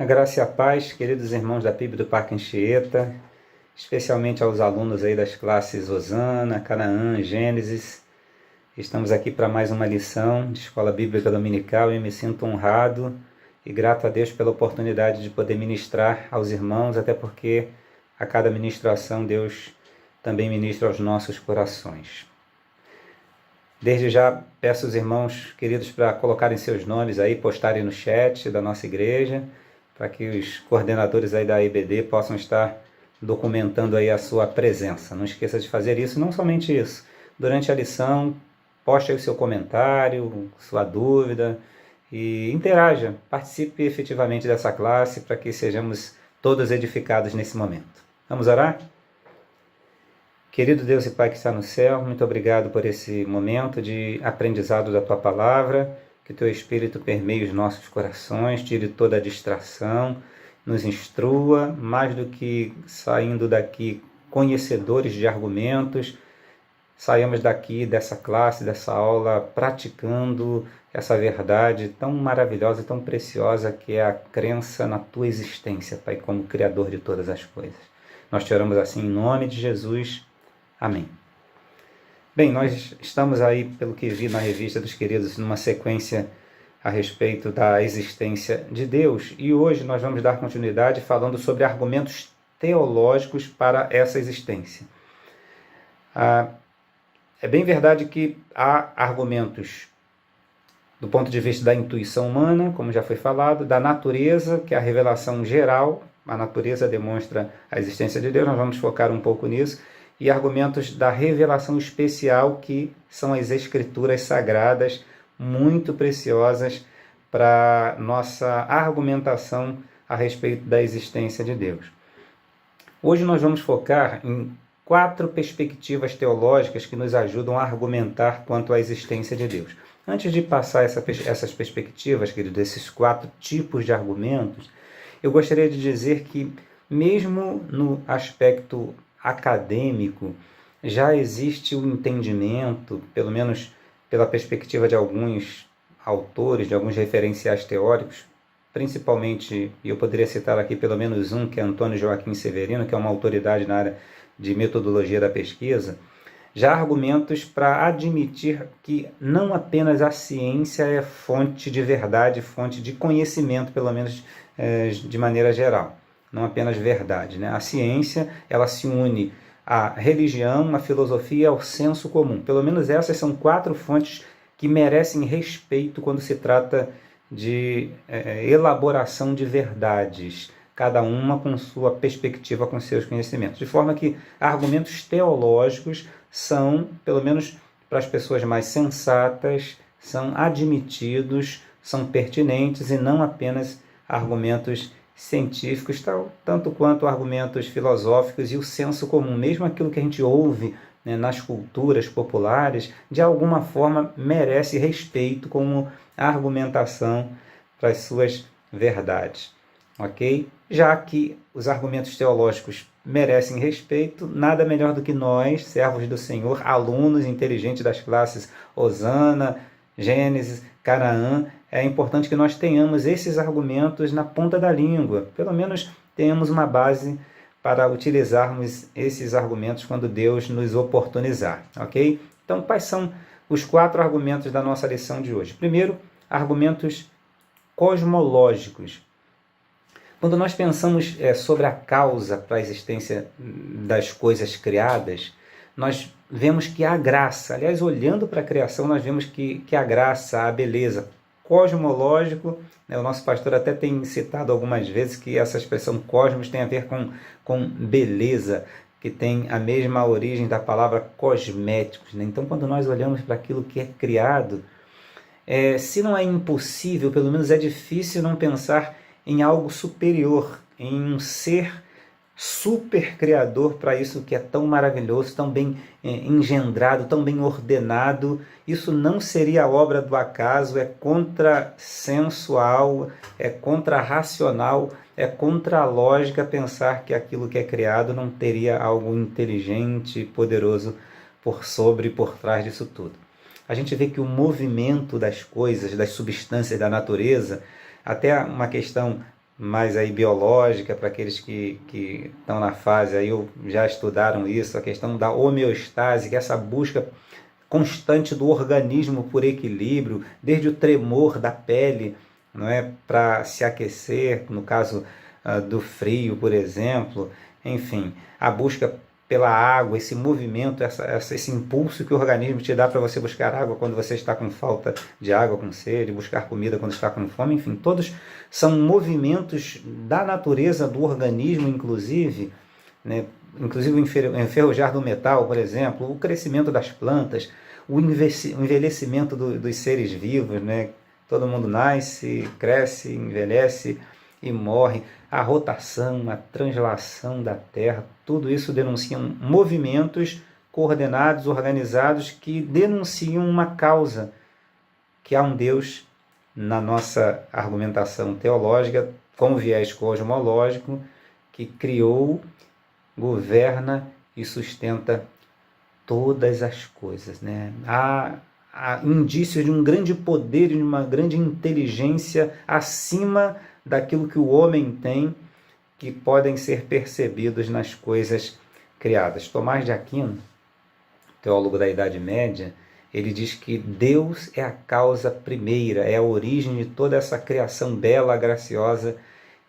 graça e a paz, queridos irmãos da PIB do Parque Anchieta, especialmente aos alunos aí das classes Osana, Canaã, Gênesis. Estamos aqui para mais uma lição de Escola Bíblica Dominical e me sinto honrado e grato a Deus pela oportunidade de poder ministrar aos irmãos, até porque a cada ministração Deus também ministra aos nossos corações. Desde já peço aos irmãos queridos para colocarem seus nomes aí, postarem no chat da nossa igreja, para que os coordenadores aí da IBD possam estar documentando aí a sua presença. Não esqueça de fazer isso, não somente isso. Durante a lição, poste aí o seu comentário, sua dúvida e interaja, participe efetivamente dessa classe para que sejamos todos edificados nesse momento. Vamos orar? Querido Deus e Pai que está no céu, muito obrigado por esse momento de aprendizado da Tua Palavra, que Teu Espírito permeie os nossos corações, tire toda a distração, nos instrua, mais do que saindo daqui conhecedores de argumentos, saiamos daqui dessa classe, dessa aula, praticando essa verdade tão maravilhosa e tão preciosa que é a crença na Tua existência, Pai, como Criador de todas as coisas. Nós te oramos assim em nome de Jesus. Amém. Bem, nós estamos aí, pelo que vi na revista dos queridos, numa sequência a respeito da existência de Deus. E hoje nós vamos dar continuidade falando sobre argumentos teológicos para essa existência. É bem verdade que há argumentos do ponto de vista da intuição humana, como já foi falado, da natureza, que é a revelação geral, a natureza demonstra a existência de Deus, nós vamos focar um pouco nisso, e argumentos da revelação especial, que são as Escrituras Sagradas, muito preciosas para nossa argumentação a respeito da existência de Deus. Hoje nós vamos focar em 4 perspectivas teológicas que nos ajudam a argumentar quanto à existência de Deus. Antes de passar essas perspectivas, queridos, desses 4 tipos de argumentos, eu gostaria de dizer que, mesmo no aspecto acadêmico, já existe o entendimento, pelo menos pela perspectiva de alguns autores, de alguns referenciais teóricos, principalmente, e eu poderia citar aqui pelo menos um, que é Antônio Joaquim Severino, que é uma autoridade na área de metodologia da pesquisa, já há argumentos para admitir que não apenas a ciência é fonte de verdade, fonte de conhecimento, pelo menos de maneira geral. Não apenas verdade, né? A ciência, ela se une à religião, à filosofia e ao senso comum. Pelo menos essas são 4 fontes que merecem respeito quando se trata de elaboração de verdades, cada uma com sua perspectiva, com seus conhecimentos. De forma que argumentos teológicos são, pelo menos para as pessoas mais sensatas, são admitidos, são pertinentes e não apenas argumentos científicos, tanto quanto argumentos filosóficos e o senso comum. Mesmo aquilo que a gente ouve, né, nas culturas populares, de alguma forma merece respeito como argumentação para as suas verdades. Ok? Já que os argumentos teológicos merecem respeito, nada melhor do que nós, servos do Senhor, alunos inteligentes das classes Osana, Gênesis, Canaã, é importante que nós tenhamos esses argumentos na ponta da língua, pelo menos tenhamos uma base para utilizarmos esses argumentos quando Deus nos oportunizar, ok? Então, quais são os 4 argumentos da nossa lição de hoje? Primeiro, argumentos cosmológicos. Quando nós pensamos sobre a causa para a existência das coisas criadas, nós vemos que há graça. Aliás, olhando para a criação, nós vemos que a graça, a beleza, cosmológico, né? O nosso pastor até tem citado algumas vezes que essa expressão cosmos tem a ver com beleza, que tem a mesma origem da palavra cosméticos, né? Então, quando nós olhamos para aquilo que é criado, se não é impossível, pelo menos é difícil não pensar em algo superior, em um ser super criador para isso que é tão maravilhoso, tão bem engendrado, tão bem ordenado. Isso não seria obra do acaso, é contrassensual, é contrarracional, é contra a lógica pensar que aquilo que é criado não teria algo inteligente, poderoso por sobre e por trás disso tudo. A gente vê que o movimento das coisas, das substâncias da natureza, até uma questão mais aí biológica, para aqueles que estão na fase, aí já estudaram isso, a questão da homeostase, que é essa busca constante do organismo por equilíbrio, desde o tremor da pele, não é, para se aquecer, no caso do frio, por exemplo, enfim, a busca pela água, esse movimento, esse impulso que o organismo te dá para você buscar água quando você está com falta de água, com sede, buscar comida quando está com fome, enfim, todos são movimentos da natureza do organismo, inclusive, né? Inclusive o enferrujar do metal, por exemplo, o crescimento das plantas, o envelhecimento dos seres vivos, né? Todo mundo nasce, cresce, envelhece e morre. A rotação, a translação da Terra, tudo isso denunciam movimentos coordenados, organizados, que denunciam uma causa, que há um Deus, na nossa argumentação teológica, com viés cosmológico, que criou, governa e sustenta todas as coisas, né? Há indícios de um grande poder, de uma grande inteligência acima daquilo que o homem tem, que podem ser percebidos nas coisas criadas. Tomás de Aquino, teólogo da Idade Média, ele diz que Deus é a causa primeira, é a origem de toda essa criação bela, graciosa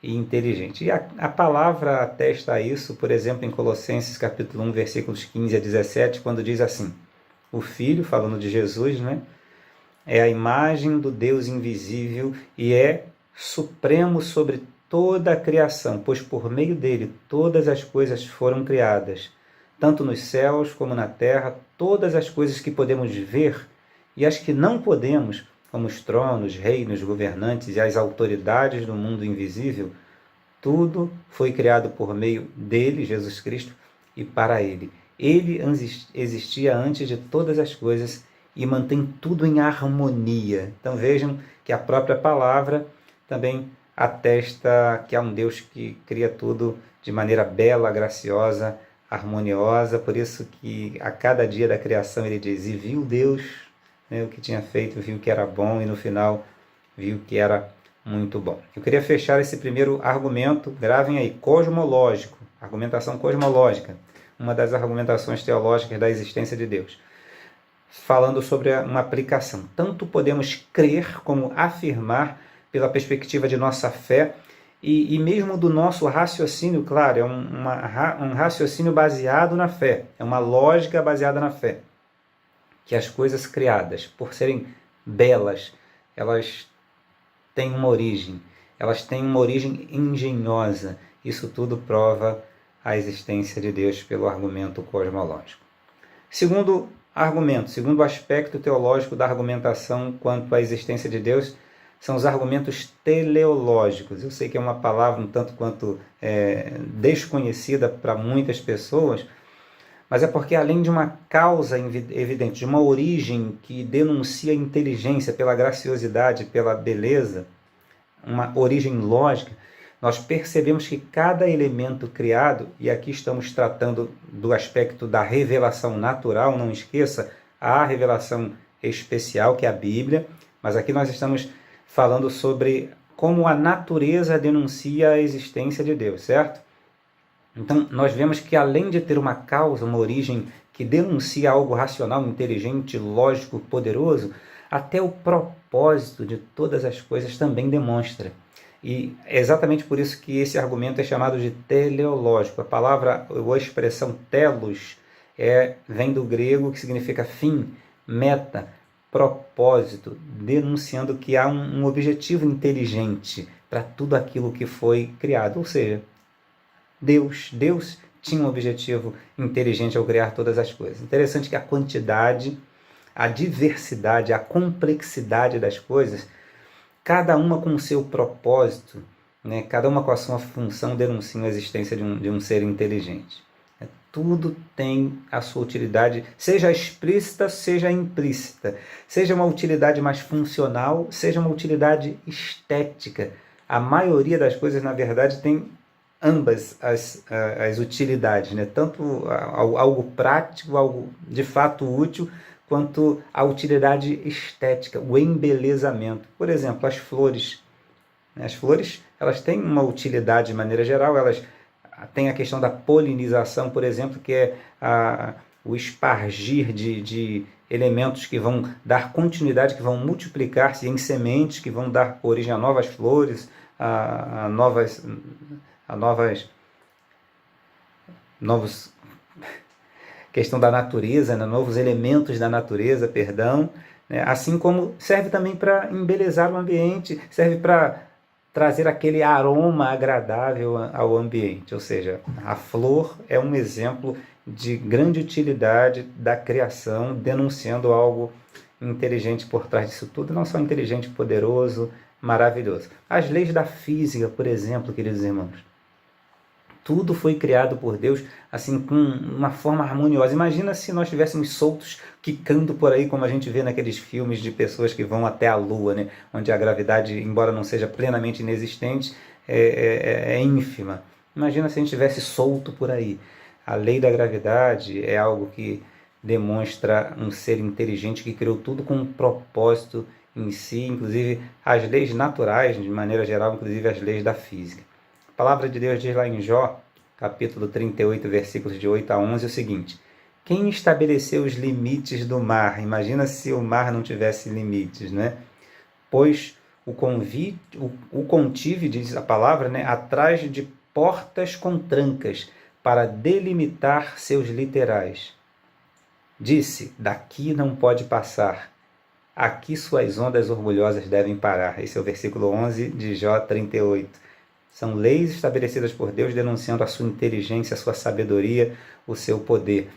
e inteligente. E a palavra atesta isso, por exemplo, em Colossenses capítulo 1, versículos 15 a 17, quando diz assim: o Filho, falando de Jesus, né, é a imagem do Deus invisível e é supremo sobre toda a criação, pois por meio dele todas as coisas foram criadas, tanto nos céus como na terra, todas as coisas que podemos ver e as que não podemos, como os tronos, reinos, governantes e as autoridades do mundo invisível, tudo foi criado por meio dele, Jesus Cristo, e para ele. Ele existia antes de todas as coisas e mantém tudo em harmonia. Então vejam que a própria palavra também atesta que há um Deus que cria tudo de maneira bela, graciosa, harmoniosa. Por isso que a cada dia da criação ele diz: e viu Deus, né, o que tinha feito, viu que era bom, e no final viu que era muito bom. Eu queria fechar esse primeiro argumento, gravem aí, cosmológico, argumentação cosmológica, uma das argumentações teológicas da existência de Deus, falando sobre uma aplicação. Tanto podemos crer como afirmar pela perspectiva de nossa fé e mesmo do nosso raciocínio, claro, é um raciocínio baseado na fé, é uma lógica baseada na fé, que as coisas criadas, por serem belas, elas têm uma origem, engenhosa. Isso tudo prova a existência de Deus pelo argumento cosmológico. Segundo argumento, segundo aspecto teológico da argumentação quanto à existência de Deus, são os argumentos teleológicos. Eu sei que é uma palavra um tanto quanto desconhecida para muitas pessoas, mas é porque além de uma causa evidente, de uma origem que denuncia a inteligência pela graciosidade, pela beleza, uma origem lógica, nós percebemos que cada elemento criado, e aqui estamos tratando do aspecto da revelação natural, não esqueça, há a revelação especial, que é a Bíblia, mas aqui nós estamos falando sobre como a natureza denuncia a existência de Deus, certo? Então, nós vemos que além de ter uma causa, uma origem que denuncia algo racional, inteligente, lógico, poderoso, até o propósito de todas as coisas também demonstra. E é exatamente por isso que esse argumento é chamado de teleológico. A palavra, ou a expressão telos, vem do grego, que significa fim, meta, propósito, denunciando que há um objetivo inteligente para tudo aquilo que foi criado. Ou seja, Deus tinha um objetivo inteligente ao criar todas as coisas. Interessante que a quantidade, a diversidade, a complexidade das coisas, cada uma com o seu propósito, né? Cada uma com a sua função, denunciam a existência de um ser inteligente. Tudo tem a sua utilidade, seja explícita, seja implícita, seja uma utilidade mais funcional, seja uma utilidade estética. A maioria das coisas, na verdade, tem ambas as utilidades, né? Tanto algo prático, algo de fato útil, quanto a utilidade estética, o embelezamento. Por exemplo, as flores. As flores elas têm uma utilidade de maneira geral, elas têm a questão da polinização, por exemplo, que é o espargir de elementos que vão dar continuidade, que vão multiplicar-se em sementes, que vão dar origem a novas flores, a novos questão da natureza, né? Novos elementos da natureza, perdão, né? Assim como serve também para embelezar o ambiente, serve para trazer aquele aroma agradável ao ambiente, ou seja, a flor é um exemplo de grande utilidade da criação, denunciando algo inteligente por trás disso tudo, não só inteligente, poderoso, maravilhoso. As leis da física, por exemplo, queridos irmãos, tudo foi criado por Deus assim com uma forma harmoniosa. Imagina se nós estivéssemos soltos, quicando por aí, como a gente vê naqueles filmes de pessoas que vão até a Lua, né? Onde a gravidade, embora não seja plenamente inexistente, é ínfima. Imagina se a gente estivesse solto por aí. A lei da gravidade é algo que demonstra um ser inteligente que criou tudo com um propósito em si, inclusive as leis naturais, de maneira geral, inclusive as leis da física. A palavra de Deus diz lá em Jó, capítulo 38, versículos de 8 a 11, o seguinte: quem estabeleceu os limites do mar? Imagina se o mar não tivesse limites, né? Pois o contive, diz a palavra, né, atrás de portas com trancas, para delimitar seus literais. Disse, daqui não pode passar, aqui suas ondas orgulhosas devem parar. Esse é o versículo 11 de Jó 38. São leis estabelecidas por Deus denunciando a sua inteligência, a sua sabedoria, o seu poder.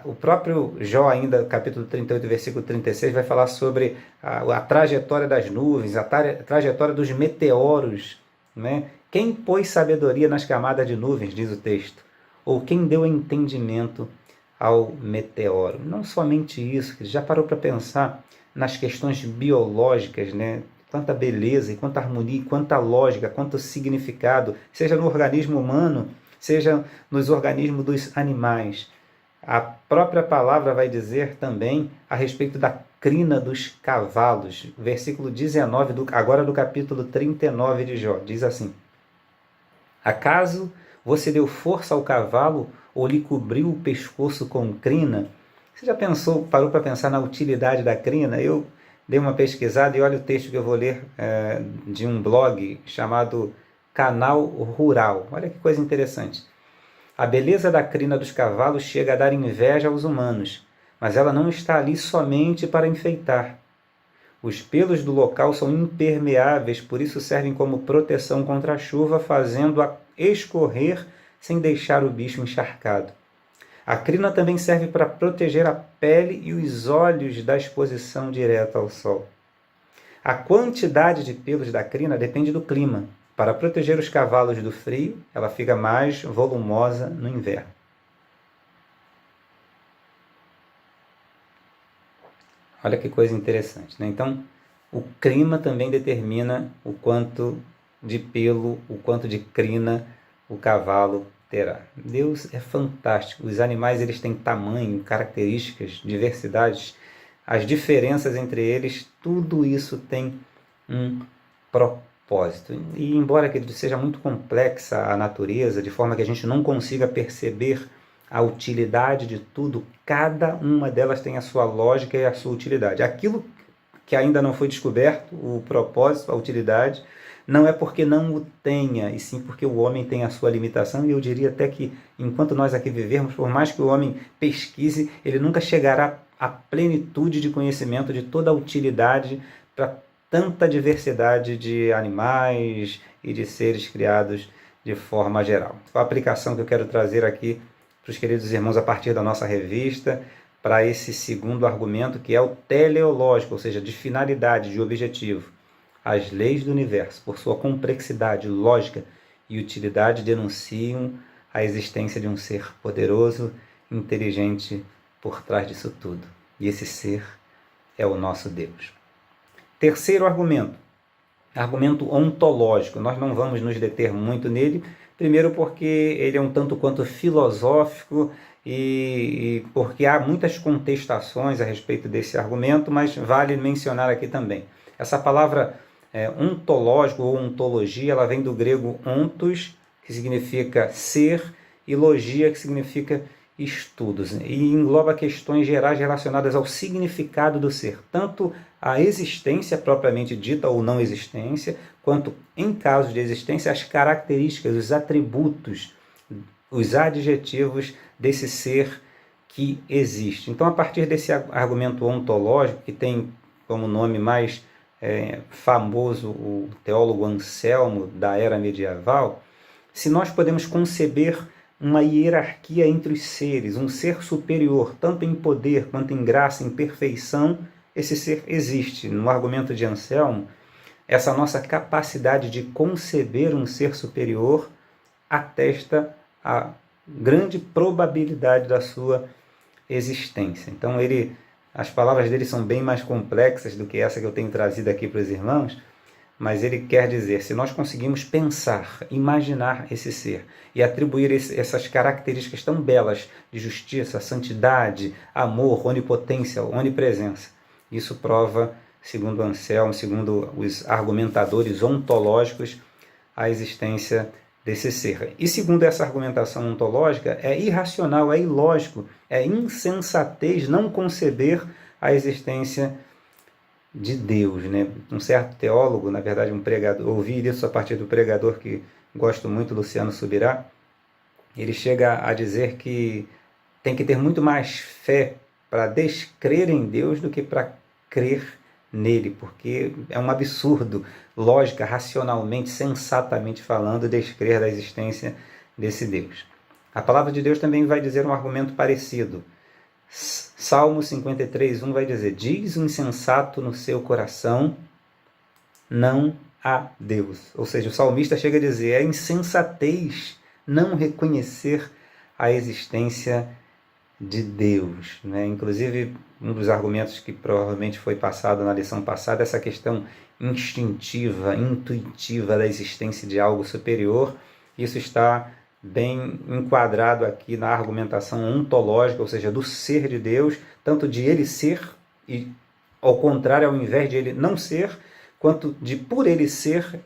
O próprio Jó, ainda, capítulo 38, versículo 36, vai falar sobre a trajetória das nuvens, a trajetória dos meteoros, né? Quem pôs sabedoria nas camadas de nuvens, diz o texto, ou quem deu entendimento ao meteoro? Não somente isso, que já parou para pensar nas questões biológicas, né? Quanta beleza, e quanta harmonia, e quanta lógica, quanto significado, seja no organismo humano, seja nos organismos dos animais. A própria palavra vai dizer também a respeito da crina dos cavalos. Versículo 19, agora do capítulo 39 de Jó, diz assim: acaso você deu força ao cavalo ou lhe cobriu o pescoço com crina? Você já parou para pensar na utilidade da crina? Eu dei uma pesquisada e olha o texto que eu vou ler de um blog chamado Canal Rural. Olha que coisa interessante. A beleza da crina dos cavalos chega a dar inveja aos humanos, mas ela não está ali somente para enfeitar. Os pelos do local são impermeáveis, por isso servem como proteção contra a chuva, fazendo-a escorrer sem deixar o bicho encharcado. A crina também serve para proteger a pele e os olhos da exposição direta ao sol. A quantidade de pelos da crina depende do clima. Para proteger os cavalos do frio, ela fica mais volumosa no inverno. Olha que coisa interessante, né? Então, o clima também determina o quanto de pelo, o quanto de crina o cavalo terá. Deus é fantástico. Os animais, eles têm tamanho, características, diversidades, as diferenças entre eles, tudo isso tem um propósito. E embora que seja muito complexa a natureza, de forma que a gente não consiga perceber a utilidade de tudo, cada uma delas tem a sua lógica e a sua utilidade. Aquilo que ainda não foi descoberto, o propósito, a utilidade, não é porque não o tenha, e sim porque o homem tem a sua limitação, e eu diria até que, enquanto nós aqui vivermos, por mais que o homem pesquise, ele nunca chegará à plenitude de conhecimento de toda a utilidade para tanta diversidade de animais e de seres criados de forma geral. A aplicação que eu quero trazer aqui para os queridos irmãos a partir da nossa revista, para esse segundo argumento, que é o teleológico, ou seja, de finalidade, de objetivo. As leis do universo, por sua complexidade, lógica e utilidade, denunciam a existência de um ser poderoso, inteligente por trás disso tudo. E esse ser é o nosso Deus. Terceiro argumento ontológico. Nós não vamos nos deter muito nele, primeiro porque ele é um tanto quanto filosófico e porque há muitas contestações a respeito desse argumento, mas vale mencionar aqui também. Essa palavra ontológico ou ontologia, ela vem do grego ontos, que significa ser, e logia, que significa estudos, e engloba questões gerais relacionadas ao significado do ser, tanto a existência propriamente dita ou não existência, quanto, em caso de existência, as características, os atributos, os adjetivos desse ser que existe. Então, a partir desse argumento ontológico, que tem como nome mais famoso o teólogo Anselmo, da era medieval, se nós podemos conceber uma hierarquia entre os seres, um ser superior, tanto em poder quanto em graça, em perfeição, esse ser existe. No argumento de Anselmo, essa nossa capacidade de conceber um ser superior atesta a grande probabilidade da sua existência. Então, as palavras dele são bem mais complexas do que essa que eu tenho trazido aqui para os irmãos, mas ele quer dizer, se nós conseguimos pensar, imaginar esse ser e atribuir essas características tão belas de justiça, santidade, amor, onipotência, onipresença, isso prova, segundo Anselmo, segundo os argumentadores ontológicos, a existência desse ser. E segundo essa argumentação ontológica, é irracional, é ilógico, é insensatez não conceber a existência de Deus, né? Um certo teólogo, na verdade um pregador, ouvi isso a partir do pregador que gosto muito, Luciano Subirá, ele chega a dizer que tem que ter muito mais fé para descrer em Deus do que para crer nele, porque é um absurdo, lógica, racionalmente, sensatamente falando, descrer da existência desse Deus. A palavra de Deus também vai dizer um argumento parecido. Salmo 53:1 vai dizer: diz o insensato no seu coração, não há Deus. Ou seja, o salmista chega a dizer, é insensatez não reconhecer a existência de Deus, né? Inclusive, um dos argumentos que provavelmente foi passado na lição passada, essa questão instintiva, intuitiva da existência de algo superior, isso está bem enquadrado aqui na argumentação ontológica, ou seja, do ser de Deus, tanto de ele ser, e ao contrário, ao invés de ele não ser, quanto de por ele ser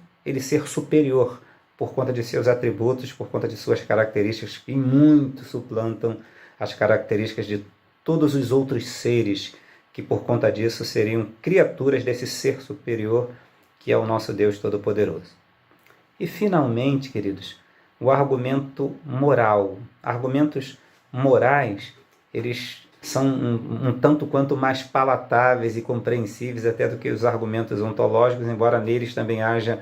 superior, por conta de seus atributos, por conta de suas características, que muito suplantam as características de todos os outros seres, que por conta disso seriam criaturas desse ser superior, que é o nosso Deus Todo-Poderoso. E finalmente, queridos, o argumento moral. Argumentos morais, eles são um tanto quanto mais palatáveis e compreensíveis até do que os argumentos ontológicos, embora neles também haja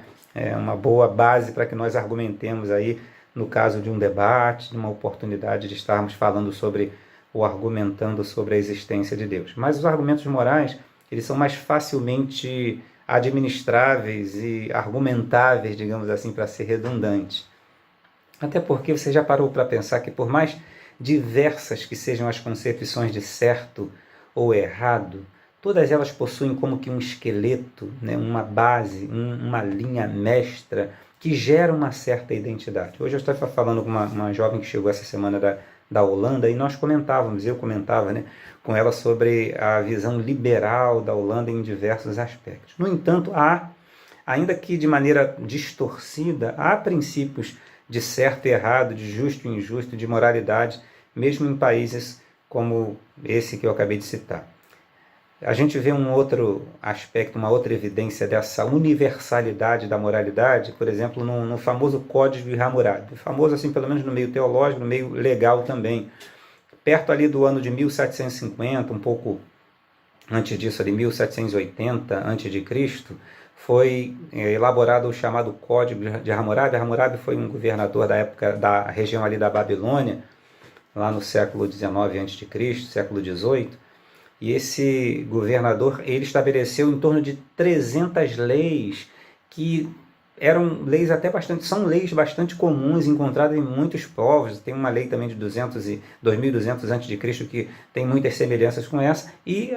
uma boa base para que nós argumentemos aí, no caso de um debate, de uma oportunidade de estarmos falando sobre ou argumentando sobre a existência de Deus. Mas os argumentos morais, eles são mais facilmente administráveis e argumentáveis, digamos assim, para ser redundante. Até porque você já parou para pensar que por mais diversas que sejam as concepções de certo ou errado, todas elas possuem como que um esqueleto, né, uma base, uma linha mestra que gera uma certa identidade. Hoje eu estava falando com uma jovem que chegou essa semana da Holanda e nós comentávamos, eu comentava, né, com ela sobre a visão liberal da Holanda em diversos aspectos. No entanto, ainda que de maneira distorcida, há princípios de certo e errado, de justo e injusto, de moralidade, mesmo em países como esse que eu acabei de citar. A gente vê um outro aspecto, uma outra evidência dessa universalidade da moralidade, por exemplo, no famoso Código de Hammurabi, famoso assim pelo menos no meio teológico, no meio legal também. Perto ali do ano de 1750, um pouco antes disso, ali 1780 a.C., foi elaborado o chamado Código de Hammurabi. Hammurabi foi um governador da época da região ali da Babilônia, lá no século XIX a.C., século XVIII, e esse governador ele estabeleceu em torno de 300 leis que eram leis são leis bastante comuns, encontradas em muitos povos. Tem uma lei também de 2200 a.C. que tem muitas semelhanças com essa, e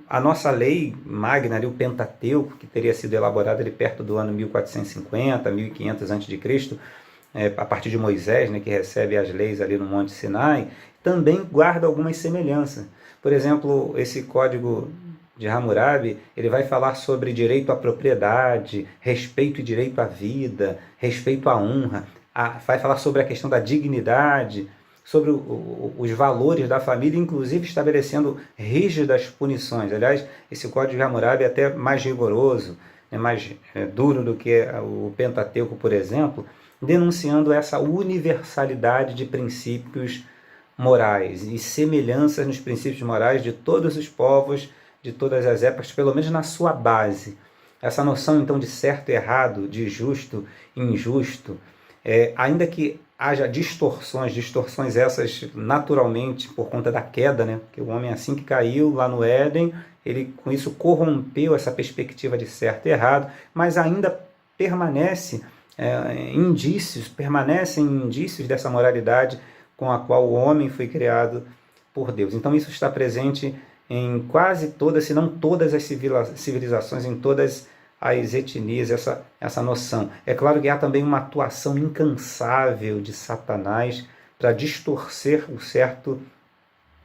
a nossa lei magna, ali, o Pentateuco, que teria sido elaborado ali perto do ano 1450, 1500 a.C., a partir de Moisés, né, que recebe as leis ali no Monte Sinai, também guarda algumas semelhanças. Por exemplo, esse Código de Hammurabi, ele vai falar sobre direito à propriedade, respeito e direito à vida, respeito à honra, vai falar sobre a questão da dignidade, sobre os valores da família, inclusive estabelecendo rígidas punições. Aliás, esse Código de Hammurabi é até mais rigoroso, é mais duro do que o Pentateuco, por exemplo, denunciando essa universalidade de princípios morais e semelhanças nos princípios morais de todos os povos, de todas as épocas, pelo menos na sua base. Essa noção, então, de certo e errado, de justo e injusto, ainda que haja distorções essas naturalmente por conta da queda, né? Porque o homem, assim que caiu lá no Éden, ele com isso corrompeu essa perspectiva de certo e errado, mas ainda permanecem indícios dessa moralidade com a qual o homem foi criado por Deus. Então isso está presente em quase todas, se não todas as civilizações, em todas as etnias, essa noção. É claro que há também uma atuação incansável de Satanás para distorcer o certo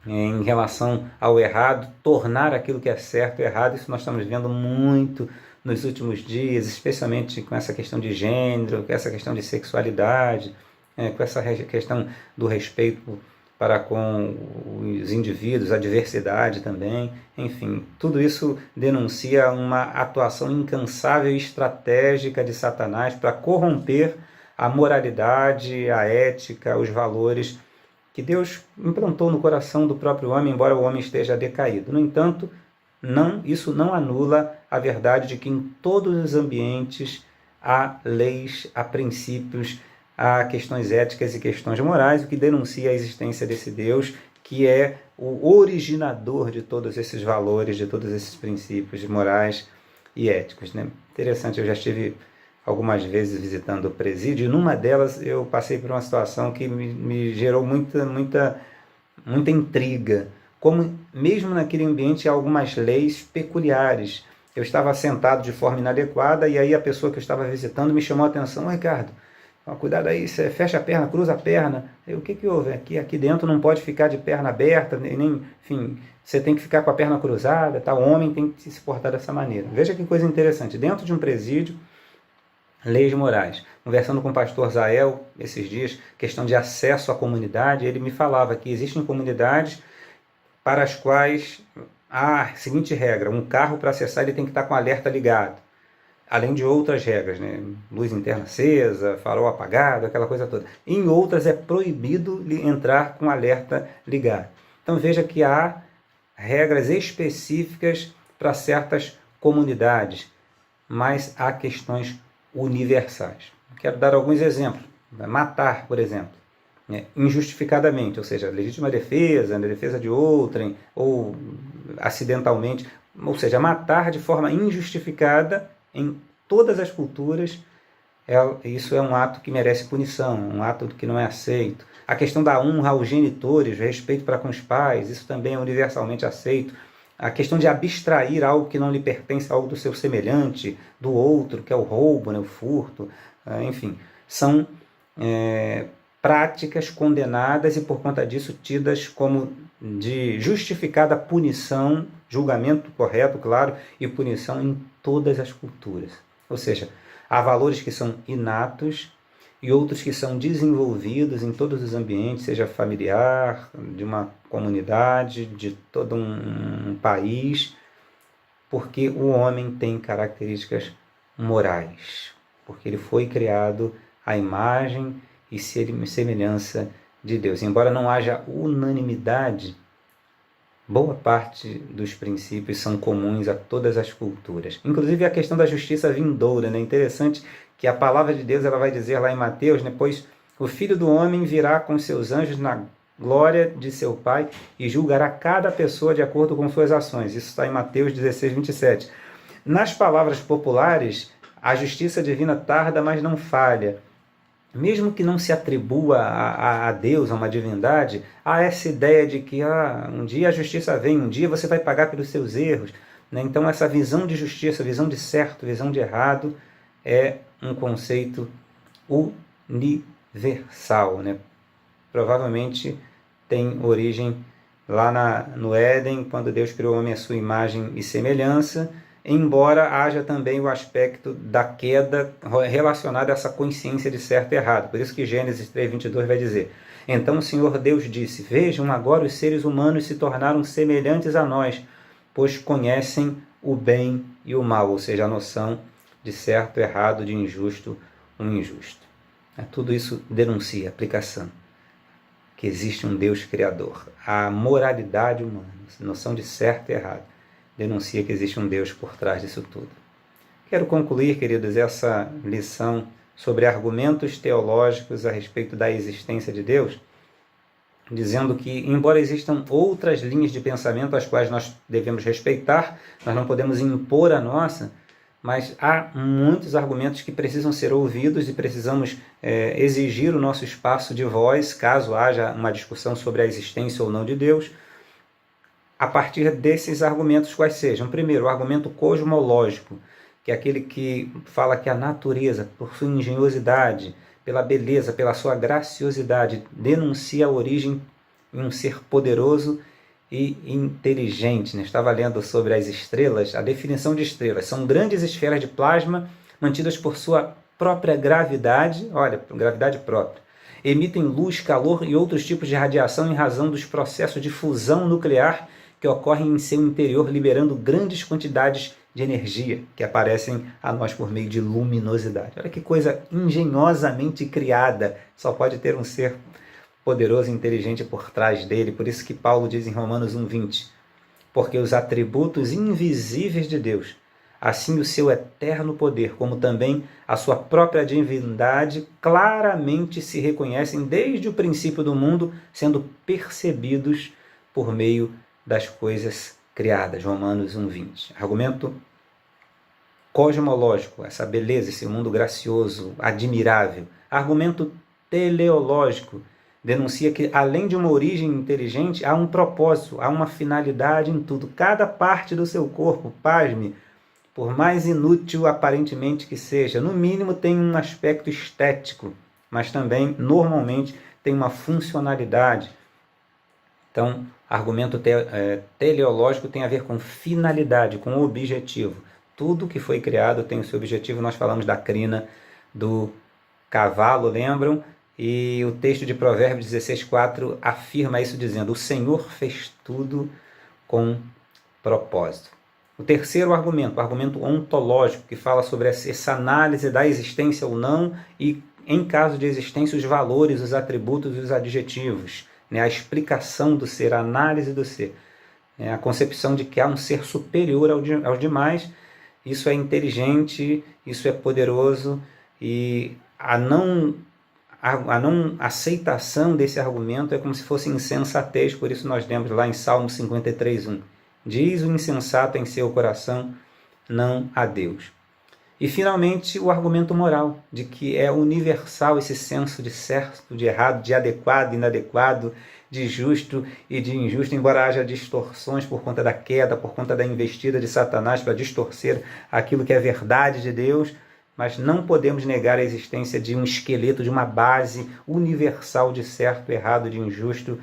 em relação ao errado, tornar aquilo que é certo errado. Isso nós estamos vendo muito nos últimos dias, especialmente com essa questão de gênero, com essa questão de sexualidade, com essa questão do respeito para com os indivíduos, a diversidade também. Enfim, tudo isso denuncia uma atuação incansável e estratégica de Satanás para corromper a moralidade, a ética, os valores que Deus implantou no coração do próprio homem, embora o homem esteja decaído. No entanto, isso não anula a verdade de que em todos os ambientes há leis, há princípios, há questões éticas e questões morais, o que denuncia a existência desse Deus, que é o originador de todos esses valores, de todos esses princípios morais e éticos, né? Interessante, eu já estive algumas vezes visitando o presídio, e numa delas eu passei por uma situação que me gerou muita intriga, como mesmo naquele ambiente há algumas leis peculiares. Eu estava sentado de forma inadequada e aí a pessoa que eu estava visitando me chamou a atenção: Ricardo, cuidado aí, você fecha a perna, cruza a perna. O que houve? Aqui dentro não pode ficar de perna aberta, enfim, você tem que ficar com a perna cruzada, tá? O homem tem que se portar dessa maneira. Veja que coisa interessante, dentro de um presídio, leis morais. Conversando com o pastor Zael esses dias, questão de acesso à comunidade, ele me falava que existem comunidades para as quais há a seguinte regra: um carro para acessar ele tem que estar com o alerta ligado. Além de outras regras, né? Luz interna acesa, farol apagado, aquela coisa toda. Em outras é proibido entrar com alerta ligado. Então veja que há regras específicas para certas comunidades, mas há questões universais. Quero dar alguns exemplos. Matar, por exemplo, injustificadamente, ou seja, legítima defesa, defesa de outrem, ou acidentalmente, ou seja, matar de forma injustificada em todas as culturas, isso é um ato que merece punição, um ato que não é aceito. A questão da honra aos genitores, respeito para com os pais, isso também é universalmente aceito. A questão de abstrair algo que não lhe pertence, algo do seu semelhante, do outro, que é o roubo, o furto, enfim, são práticas condenadas e por conta disso tidas como de justificada punição, julgamento correto, claro, e punição em todas as culturas. Ou seja, há valores que são inatos e outros que são desenvolvidos em todos os ambientes, seja familiar, de uma comunidade, de todo um país, porque o homem tem características morais, porque ele foi criado à imagem e semelhança de Deus. Embora não haja unanimidade, boa parte dos princípios são comuns a todas as culturas. Inclusive a questão da justiça vindoura, né? Interessante que a palavra de Deus ela vai dizer lá em Mateus, pois o Filho do Homem virá com seus anjos na glória de seu Pai e julgará cada pessoa de acordo com suas ações. Isso está em Mateus 16, 27. Nas palavras populares, a justiça divina tarda, mas não falha. Mesmo que não se atribua a Deus, a uma divindade, há essa ideia de que um dia a justiça vem, um dia você vai pagar pelos seus erros. Então essa visão de justiça, visão de certo, visão de errado, é um conceito universal. Provavelmente tem origem lá no Éden, quando Deus criou o homem à sua imagem e semelhança, embora haja também o aspecto da queda relacionado a essa consciência de certo e errado. Por isso que Gênesis 3:22 vai dizer: então o Senhor Deus disse, vejam, agora os seres humanos se tornaram semelhantes a nós, pois conhecem o bem e o mal, ou seja, a noção de certo, errado, de injusto, um injusto. Tudo isso denuncia a aplicação que existe um Deus criador. A moralidade humana, a noção de certo e errado, denuncia que existe um Deus por trás disso tudo. Quero concluir, queridos, essa lição sobre argumentos teológicos a respeito da existência de Deus, dizendo que, embora existam outras linhas de pensamento às quais nós devemos respeitar, nós não podemos impor a nossa, mas há muitos argumentos que precisam ser ouvidos e precisamos exigir o nosso espaço de voz, caso haja uma discussão sobre a existência ou não de Deus, a partir desses argumentos quais sejam. Primeiro, o argumento cosmológico, que é aquele que fala que a natureza, por sua engenhosidade, pela beleza, pela sua graciosidade, denuncia a origem em um ser poderoso e inteligente. Estava lendo sobre as estrelas, a definição de estrelas. São grandes esferas de plasma mantidas por sua própria gravidade, olha, gravidade própria. Emitem luz, calor e outros tipos de radiação em razão dos processos de fusão nuclear que ocorrem em seu interior, liberando grandes quantidades de energia que aparecem a nós por meio de luminosidade. Olha que coisa engenhosamente criada. Só pode ter um ser poderoso e inteligente por trás dele. Por isso que Paulo diz em Romanos 1:20, porque os atributos invisíveis de Deus, assim o seu eterno poder, como também a sua própria divindade, claramente se reconhecem desde o princípio do mundo, sendo percebidos por meio das coisas criadas. Romanos 1:20. Argumento cosmológico, essa beleza, esse mundo gracioso, admirável. Argumento teleológico, denuncia que, além de uma origem inteligente, há um propósito, há uma finalidade em tudo. Cada parte do seu corpo, pasme, por mais inútil aparentemente que seja, no mínimo tem um aspecto estético, mas também, normalmente, tem uma funcionalidade. Então, argumento teleológico tem a ver com finalidade, com objetivo. Tudo que foi criado tem o seu objetivo. Nós falamos da crina do cavalo, lembram? E o texto de Provérbios 16:4 afirma isso dizendo: o Senhor fez tudo com propósito. O terceiro argumento, o argumento ontológico, que fala sobre essa análise da existência ou não e, em caso de existência, os valores, os atributos e os adjetivos. A explicação do ser, a análise do ser. A concepção de que há um ser superior aos demais. Isso é inteligente, isso é poderoso, e a não aceitação desse argumento é como se fosse insensatez. Por isso nós lemos lá em Salmo 53:1. Diz o insensato em seu coração, não a Deus. E finalmente o argumento moral, de que é universal esse senso de certo, de errado, de adequado, inadequado, de justo e de injusto, embora haja distorções por conta da queda, por conta da investida de Satanás para distorcer aquilo que é verdade de Deus, mas não podemos negar a existência de um esqueleto, de uma base universal de certo, errado, de injusto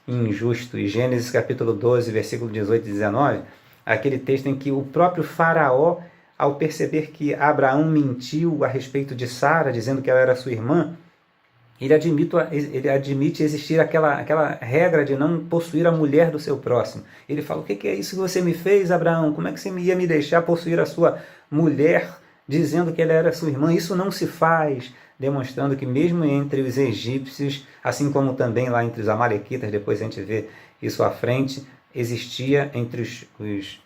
e injusto. E Gênesis capítulo 12, versículo 18 e 19, aquele texto em que o próprio faraó, ao perceber que Abraão mentiu a respeito de Sara, dizendo que ela era sua irmã, ele admite existir aquela regra de não possuir a mulher do seu próximo. Ele fala: o que é isso que você me fez, Abraão? Como é que você ia me deixar possuir a sua mulher, dizendo que ela era sua irmã? Isso não se faz, demonstrando que mesmo entre os egípcios, assim como também lá entre os amalequitas, depois a gente vê isso à frente, existia entre os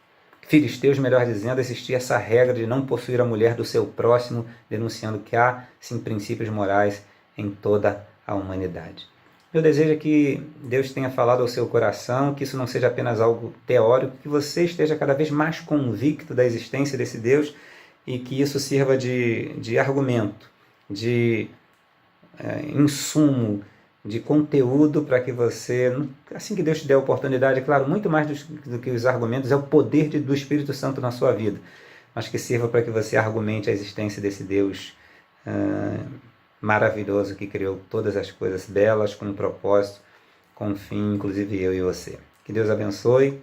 filisteus, melhor dizendo, existia essa regra de não possuir a mulher do seu próximo, denunciando que há, sim, princípios morais em toda a humanidade. Meu desejo é que Deus tenha falado ao seu coração, que isso não seja apenas algo teórico, que você esteja cada vez mais convicto da existência desse Deus e que isso sirva de argumento, de insumo, de conteúdo para que você, assim que Deus te der a oportunidade, claro, muito mais do que os argumentos, é o poder do Espírito Santo na sua vida, mas que sirva para que você argumente a existência desse Deus maravilhoso que criou todas as coisas belas com um propósito, com um fim, inclusive eu e você. Que Deus abençoe.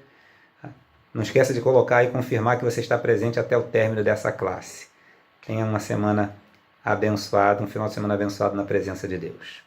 Não esqueça de colocar e confirmar que você está presente até o término dessa classe. Tenha uma semana abençoada, um final de semana abençoado na presença de Deus.